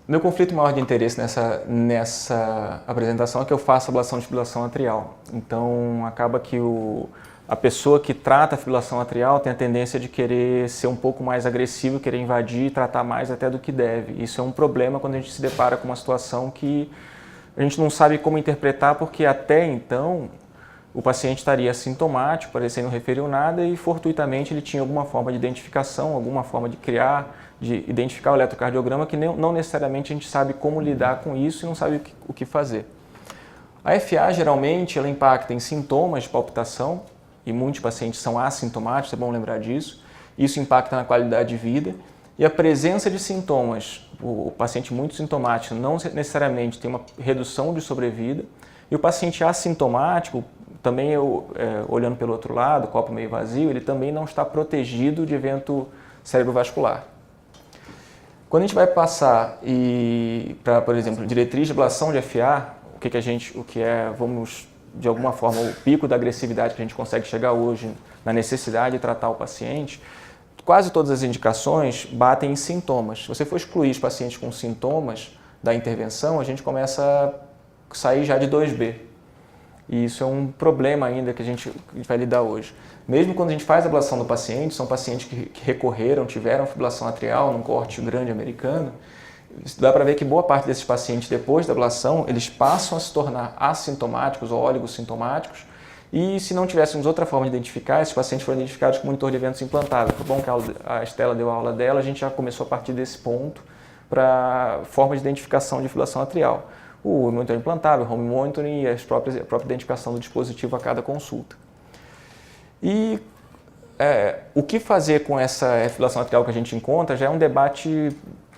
Meu conflito maior de interesse nessa apresentação é que eu faço ablação de fibrilação atrial. Então, acaba que a pessoa que trata a fibrilação atrial tem a tendência de querer ser um pouco mais agressivo, querer invadir e tratar mais até do que deve. Isso é um problema quando a gente se depara com uma situação que a gente não sabe como interpretar, porque até então o paciente estaria assintomático, parecendo não referiu nada e fortuitamente ele tinha alguma forma de identificação, alguma forma de identificar o eletrocardiograma que não necessariamente a gente sabe como lidar com isso e não sabe o que fazer. A FA geralmente ela impacta em sintomas de palpitação e muitos pacientes são assintomáticos, é bom lembrar disso. Isso impacta na qualidade de vida e a presença de sintomas, o paciente muito sintomático não necessariamente tem uma redução de sobrevida e o paciente assintomático também, olhando pelo outro lado, copo meio vazio, ele também não está protegido de evento cerebrovascular. Quando a gente vai passar para, por exemplo, diretriz de ablação de FA, vamos, de alguma forma, o pico da agressividade que a gente consegue chegar hoje na necessidade de tratar o paciente, quase todas as indicações batem em sintomas. Se você for excluir os pacientes com sintomas da intervenção, a gente começa a sair já de 2B. E isso é um problema ainda que a gente vai lidar hoje. Mesmo quando a gente faz a ablação do paciente, são pacientes que recorreram, tiveram fibrilação atrial num corte grande americano, dá para ver que boa parte desses pacientes, depois da ablação, eles passam a se tornar assintomáticos ou oligossintomáticos, e se não tivéssemos outra forma de identificar, esses pacientes foram identificados com monitor de eventos implantável. Foi bom que a Estela deu a aula dela, a gente já começou a partir desse ponto para forma de identificação de fibrilação atrial. O monitor implantável, home monitoring e a própria identificação do dispositivo a cada consulta. E o que fazer com essa fibrilação atrial que a gente encontra já é um debate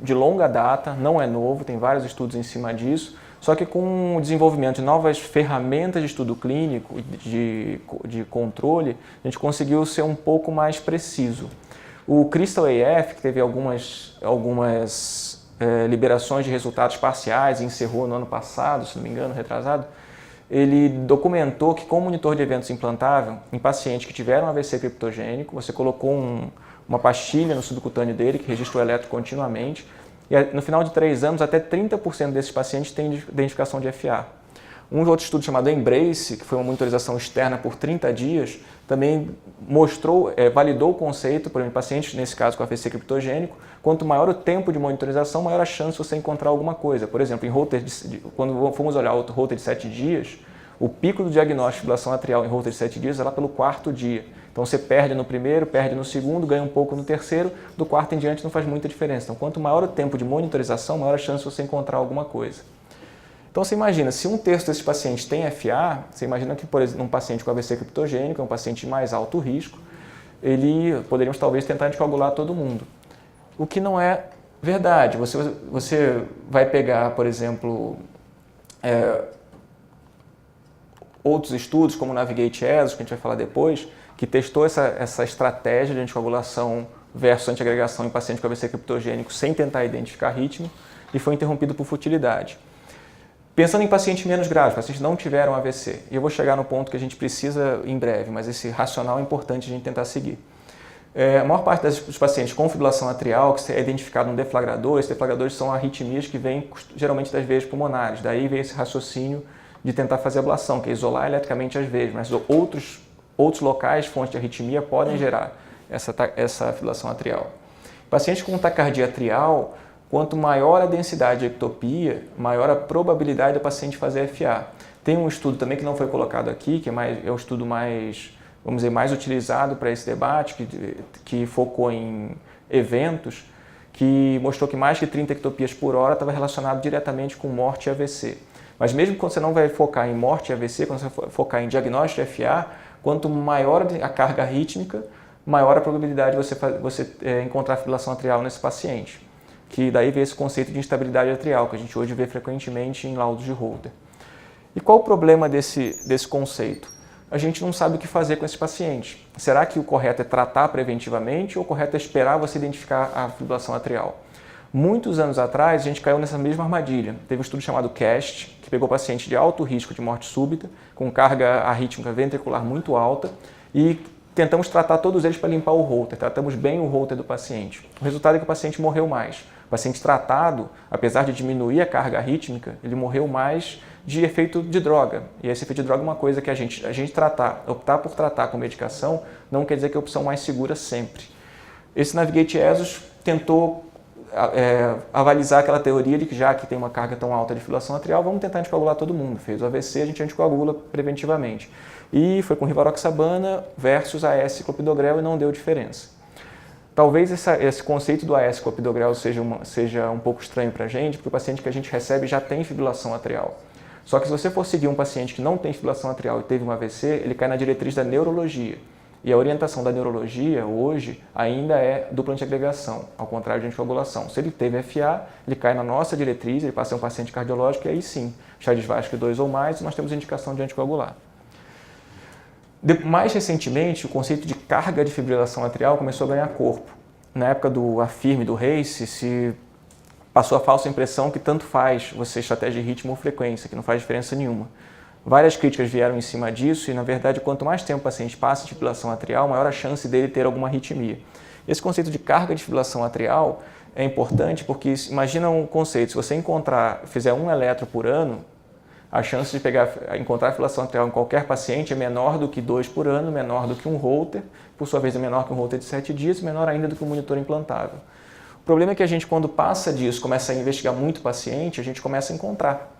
de longa data, não é novo, tem vários estudos em cima disso, só que com o desenvolvimento de novas ferramentas de estudo clínico, de controle, a gente conseguiu ser um pouco mais preciso. O Crystal AF, que teve algumas liberações de resultados parciais, encerrou no ano passado, se não me engano, retrasado, ele documentou que com o monitor de eventos implantável, em pacientes que tiveram AVC criptogênico, você colocou uma pastilha no subcutâneo dele, que registrou o eletro continuamente, e no final de 3 anos, até 30% desses pacientes têm identificação de FA. Um outro estudo chamado Embrace, que foi uma monitorização externa por 30 dias, também validou o conceito, por exemplo, pacientes, nesse caso com AVC criptogênico, quanto maior o tempo de monitorização, maior a chance de você encontrar alguma coisa. Por exemplo, quando fomos olhar o holter de 7 dias, o pico do diagnóstico de fibrilação atrial em holter de 7 dias é lá pelo 4º dia. Então você perde no primeiro, perde no segundo, ganha um pouco no terceiro, do 4º em diante não faz muita diferença. Então quanto maior o tempo de monitorização, maior a chance de você encontrar alguma coisa. Então você imagina, se 1/3 desses pacientes tem FA, você imagina que, por exemplo, um paciente com AVC criptogênico, um paciente de mais alto risco, poderíamos talvez tentar anticoagular todo mundo. O que não é verdade. Você vai pegar, por exemplo, outros estudos, como o Navigate-ESOS, que a gente vai falar depois, que testou essa estratégia de anticoagulação versus antiagregação em paciente com AVC criptogênico sem tentar identificar ritmo e foi interrompido por futilidade. Pensando em pacientes menos graves, pacientes que não tiveram AVC, e eu vou chegar no ponto que a gente precisa em breve, mas esse racional é importante a gente tentar seguir. A maior parte dos pacientes com fibrilação atrial, que é identificado no deflagrador, esses deflagradores são arritmias que vêm geralmente das veias pulmonares, daí vem esse raciocínio de tentar fazer ablação, que é isolar eletricamente as veias, mas outros locais, fontes de arritmia, podem gerar essa fibrilação atrial. Pacientes com taquicardia atrial, quanto maior a densidade de ectopia, maior a probabilidade do paciente fazer FA. Tem um estudo também que não foi colocado aqui, que é o estudo mais utilizado para esse debate, que focou em eventos, que mostrou que mais que 30 ectopias por hora estava relacionado diretamente com morte e AVC. Mas mesmo quando você não vai focar em morte e AVC, quando você for focar em diagnóstico de FA, quanto maior a carga rítmica, maior a probabilidade de você encontrar fibrilação atrial nesse paciente. Que daí vem esse conceito de instabilidade atrial, que a gente hoje vê frequentemente em laudos de Holter. E qual o problema desse conceito? A gente não sabe o que fazer com esse paciente. Será que o correto é tratar preventivamente ou o correto é esperar você identificar a fibrilação atrial? Muitos anos atrás, a gente caiu nessa mesma armadilha. Teve um estudo chamado CAST, que pegou paciente de alto risco de morte súbita, com carga arrítmica ventricular muito alta, e tentamos tratar todos eles para limpar o holter, tratamos bem o holter do paciente. O resultado é que o paciente morreu mais. O paciente tratado, apesar de diminuir a carga arrítmica, ele morreu mais de efeito de droga. E esse efeito de droga é uma coisa que a gente optar por tratar com medicação, não quer dizer que é a opção mais segura sempre. Esse Navigate ESUS tentou avalizar aquela teoria de que já que tem uma carga tão alta de fibrilação atrial, vamos tentar anticoagular todo mundo. Fez o AVC, a gente anticoagula preventivamente. E foi com rivaroxabana versus AS clopidogrel e não deu diferença. Talvez esse conceito do AS clopidogrel seja um pouco estranho para a gente, porque o paciente que a gente recebe já tem fibrilação atrial. Só que se você for seguir um paciente que não tem fibrilação atrial e teve um AVC, ele cai na diretriz da neurologia. E a orientação da neurologia, hoje, ainda é dupla antiagregação, ao contrário de anticoagulação. Se ele teve FA, ele cai na nossa diretriz, ele passa a ser um paciente cardiológico, e aí sim, Chades-Vasque 2 ou mais, nós temos indicação de anticoagular. Mais recentemente, o conceito de carga de fibrilação atrial começou a ganhar corpo. Na época do AFIRM e do RACE, se passou a falsa impressão que tanto faz você estratégia de ritmo ou frequência, que não faz diferença nenhuma. Várias críticas vieram em cima disso e, na verdade, quanto mais tempo o paciente passa de fibrilação atrial, maior a chance dele ter alguma arritmia. Esse conceito de carga de fibrilação atrial é importante porque, imagina um conceito, se você fizer 1 eletro por ano, a chance de encontrar fibrilação atrial em qualquer paciente é menor do que 2 por ano, menor do que um holter, por sua vez é menor que um holter de 7 dias, menor ainda do que um monitor implantável. O problema é que a gente, quando passa disso, começa a investigar muito paciente, a gente começa a encontrar.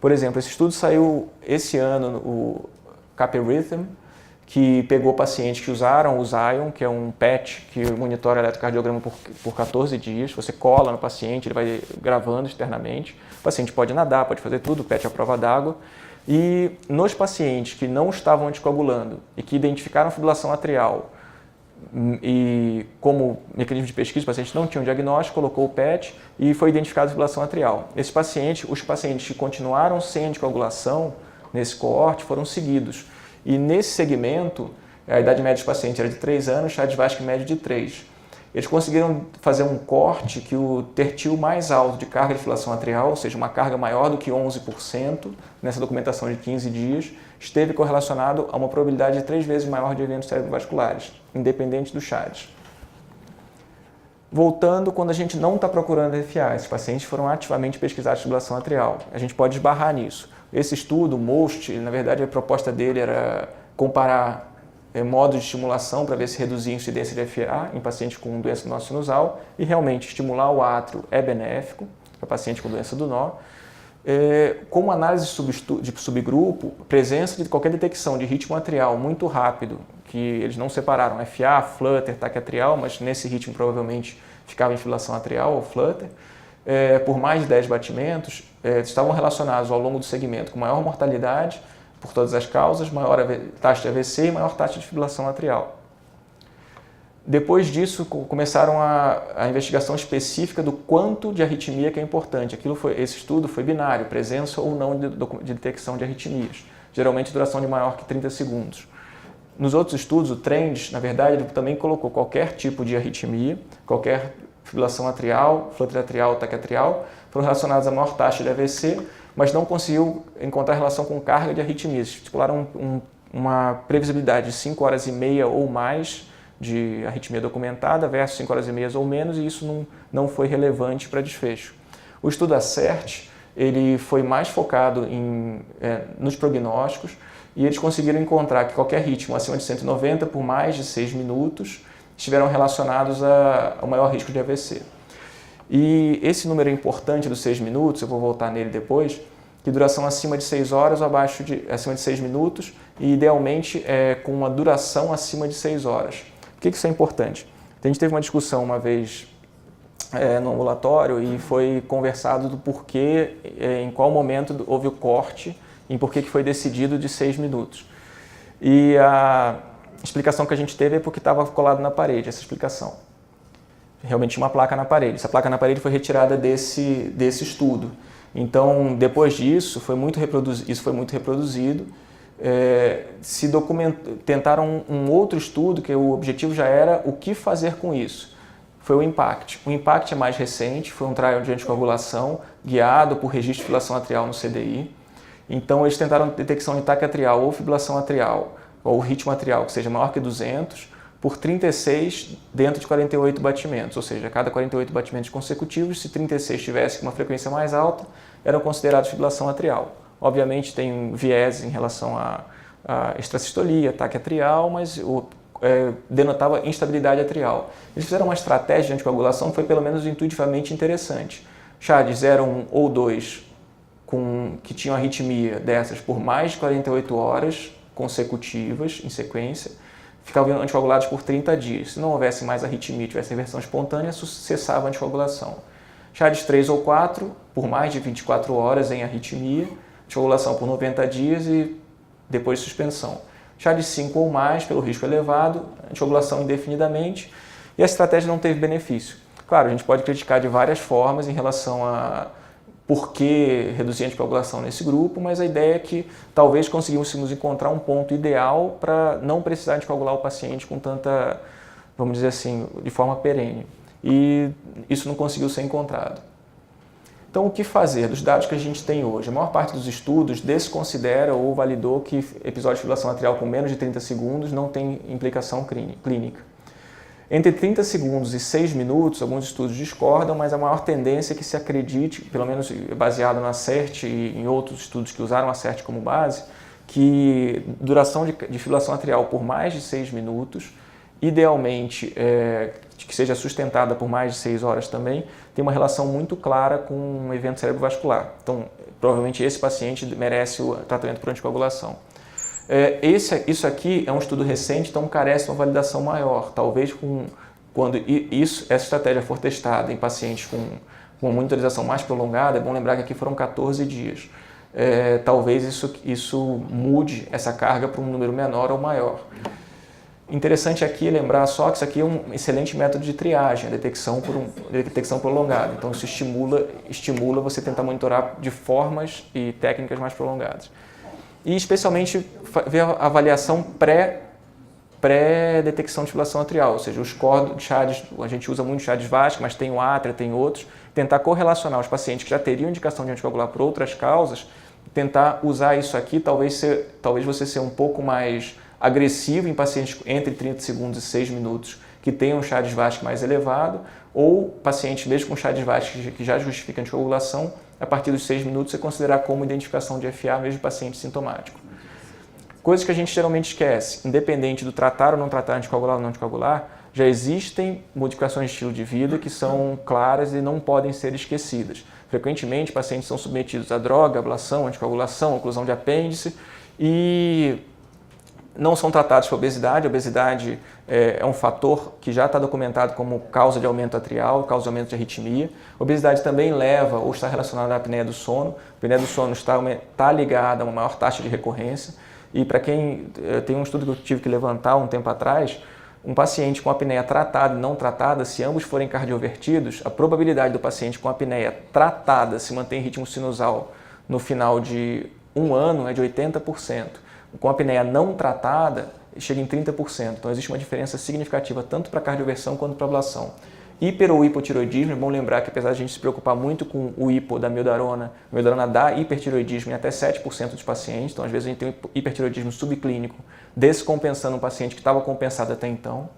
Por exemplo, esse estudo saiu esse ano, o CAP-RHYTHM, que pegou pacientes que usaram o Zion, que é um PET que monitora eletrocardiograma por 14 dias. Você cola no paciente, ele vai gravando externamente. O paciente pode nadar, pode fazer tudo, o PET é a prova d'água. E nos pacientes que não estavam anticoagulando e que identificaram fibrilação atrial, e como mecanismo de pesquisa, os pacientes não tinham diagnóstico, colocou o PET e foi identificada a fibrilação atrial. Os pacientes que continuaram sem anticoagulação nesse coorte foram seguidos. E nesse segmento, a idade média dos pacientes era de 3 anos, Chades-Vasque médio de 3. Eles conseguiram fazer um corte que o tertil mais alto de carga de fibrilação atrial, ou seja, uma carga maior do que 11%, nessa documentação de 15 dias, esteve correlacionado a uma probabilidade de 3 vezes maior de eventos cerebrovasculares, independente do Chades. Voltando, quando a gente não está procurando FA, esses pacientes foram ativamente pesquisados de fibrilação atrial. A gente pode esbarrar nisso. Esse estudo, o MOST, na verdade a proposta dele era comparar modos de estimulação para ver se reduzia a incidência de FA em pacientes com doença do nó sinusal e realmente estimular o átrio é benéfico para paciente com doença do nó. Como análise de subgrupo, presença de qualquer detecção de ritmo atrial muito rápido, que eles não separaram FA, flutter, taque atrial, mas nesse ritmo provavelmente ficava em fibrilação atrial ou flutter, por mais de 10 batimentos, estavam relacionados ao longo do segmento com maior mortalidade, por todas as causas, maior taxa de AVC e maior taxa de fibrilação atrial. Depois disso, começaram a investigação específica do quanto de arritmia que é importante. Esse estudo foi binário, presença ou não de detecção de arritmias, geralmente duração de maior que 30 segundos. Nos outros estudos, o TRENDS, na verdade, ele também colocou qualquer tipo de arritmia, qualquer fibrilação atrial, flutter atrial, taque atrial, foram relacionados a maior taxa de AVC, mas não conseguiu encontrar relação com carga de arritmias. Estipularam uma previsibilidade de 5 horas e meia ou mais de arritmia documentada versus 5 horas e meia ou menos, e isso não foi relevante para desfecho. O estudo ACERT, ele foi mais focado nos prognósticos, e eles conseguiram encontrar que qualquer ritmo acima de 190 por mais de 6 minutos estiveram relacionados ao maior risco de AVC. E esse número é importante dos 6 minutos, eu vou voltar nele depois, que duração acima de 6 horas ou acima de 6 minutos e idealmente com uma duração acima de 6 horas. Por que isso é importante? A gente teve uma discussão uma vez no ambulatório e foi conversado do porquê, em qual momento houve o corte, em porquê que foi decidido de 6 minutos. E a explicação que a gente teve é porque estava colado na parede, essa explicação. Realmente tinha uma placa na parede. Essa placa na parede foi retirada desse estudo. Então, depois disso, isso foi muito reproduzido. Tentaram um outro estudo, que o objetivo já era o que fazer com isso. Foi o IMPACT. O IMPACT é mais recente, foi um trial de anticoagulação guiado por registro de fibrilação atrial no CDI. Então, eles tentaram detecção de taque atrial ou fibrilação atrial ou ritmo atrial que seja maior que 200, por 36 dentro de 48 batimentos, ou seja, a cada 48 batimentos consecutivos, se 36 tivesse uma frequência mais alta, eram considerados fibrilação atrial. Obviamente tem viés em relação à extracistolia, ataque atrial, mas denotava instabilidade atrial. Eles fizeram uma estratégia de anticoagulação que foi pelo menos intuitivamente interessante. CHADs 0, 1 ou 2 que tinham arritmia dessas por mais de 48 horas consecutivas em sequência, ficavam anticoagulados por 30 dias. Se não houvesse mais arritmia, tivesse reversão espontânea, cessava a anticoagulação. CHADs 3 ou 4, por mais de 24 horas em arritmia, anticoagulação por 90 dias e depois suspensão. CHADs 5 ou mais, pelo risco elevado, anticoagulação indefinidamente, e a estratégia não teve benefício. Claro, a gente pode criticar de várias formas em relação a por que reduzir a anticoagulação nesse grupo, mas a ideia é que talvez conseguíssemos encontrar um ponto ideal para não precisar anticoagular o paciente com tanta, vamos dizer assim, de forma perene. E isso não conseguiu ser encontrado. Então, o que fazer dos dados que a gente tem hoje? A maior parte dos estudos desconsidera ou validou que episódio de fibrilação atrial com menos de 30 segundos não tem implicação clínica. Entre 30 segundos e 6 minutos, alguns estudos discordam, mas a maior tendência é que se acredite, pelo menos baseado na CERT e em outros estudos que usaram a CERT como base, que duração de fibrilação atrial por mais de 6 minutos, idealmente que seja sustentada por mais de 6 horas também, tem uma relação muito clara com um evento cerebrovascular. Então, provavelmente esse paciente merece o tratamento por anticoagulação. Isso aqui é um estudo recente, então carece de uma validação maior. Talvez quando essa estratégia for testada em pacientes com uma monitorização mais prolongada, é bom lembrar que aqui foram 14 dias. Talvez isso mude essa carga para um número menor ou maior. Interessante aqui lembrar só que isso aqui é um excelente método de triagem, a detecção prolongada. Então isso estimula você tentar monitorar de formas e técnicas mais prolongadas. E especialmente ver a avaliação pré-detecção de fibrilação atrial, ou seja, os score de CHADs, a gente usa muito CHADs VASC, mas tem o ATRA, tem outros, tentar correlacionar os pacientes que já teriam indicação de anticoagular por outras causas, tentar usar isso aqui, talvez você ser um pouco mais agressivo em pacientes entre 30 segundos e 6 minutos que tenham um CHADs VASC mais elevado, ou pacientes mesmo com CHADs VASC que já justificam anticoagulação, a partir dos 6 minutos você considerar como identificação de FA mesmo paciente sintomático. Coisas que a gente geralmente esquece, independente do tratar ou não tratar anticoagular ou não anticoagular, já existem modificações de estilo de vida que são claras e não podem ser esquecidas. Frequentemente, pacientes são submetidos a droga, ablação, anticoagulação, oclusão de apêndice e não são tratados para obesidade. A obesidade é um fator que já está documentado como causa de aumento atrial, causa de aumento de arritmia. A obesidade também leva ou está relacionada à apneia do sono. A apneia do sono está ligada a uma maior taxa de recorrência. E para quem tem um estudo que eu tive que levantar um tempo atrás, um paciente com apneia tratada e não tratada, se ambos forem cardiovertidos, a probabilidade do paciente com apneia tratada se manter em ritmo sinusal no final de 1 ano é de 80%. Com a apneia não tratada, chega em 30%. Então, existe uma diferença significativa tanto para a cardioversão quanto para a ablação. Hiper ou hipotiroidismo, é bom lembrar que apesar de a gente se preocupar muito com o hipo da miodarona, a miodarona dá hipertiroidismo em até 7% dos pacientes. Então, às vezes, a gente tem um hipertiroidismo subclínico descompensando um paciente que estava compensado até então.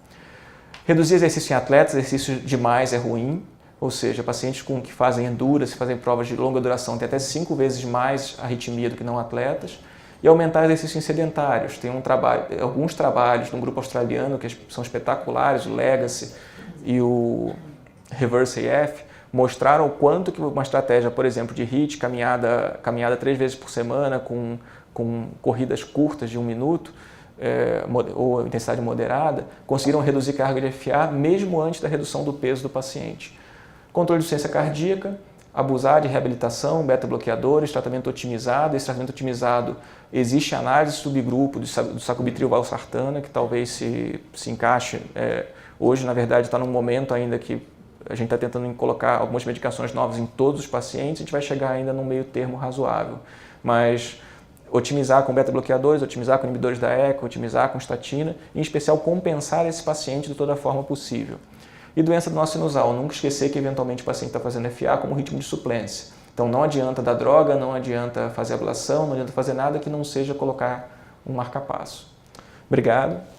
Reduzir exercício em atletas, exercício demais é ruim. Ou seja, pacientes que fazem endurance, fazem provas de longa duração, têm até 5 vezes mais arritmia do que não atletas. E aumentar exercícios sedentários. Tem alguns trabalhos de um grupo australiano que são espetaculares, o Legacy e o Reverse AF, mostraram o quanto que uma estratégia, por exemplo, de HIIT, caminhada 3 vezes por semana, com corridas curtas de 1 minuto, ou intensidade moderada, conseguiram reduzir carga de FA mesmo antes da redução do peso do paciente. Controle de insuficiência cardíaca, abusar de reabilitação, beta-bloqueadores, tratamento otimizado. Esse tratamento otimizado, existe análise subgrupo do sacubitril valsartana, que talvez se encaixe. Hoje, na verdade, está num momento ainda que a gente está tentando colocar algumas medicações novas em todos os pacientes, a gente vai chegar ainda num meio termo razoável. Mas otimizar com beta-bloqueadores, otimizar com inibidores da ECA, otimizar com estatina, em especial compensar esse paciente de toda a forma possível. E doença do nó sinusal, nunca esquecer que eventualmente o paciente está fazendo FA como ritmo de suplência. Então não adianta dar droga, não adianta fazer ablação, não adianta fazer nada que não seja colocar um marca-passo. Obrigado.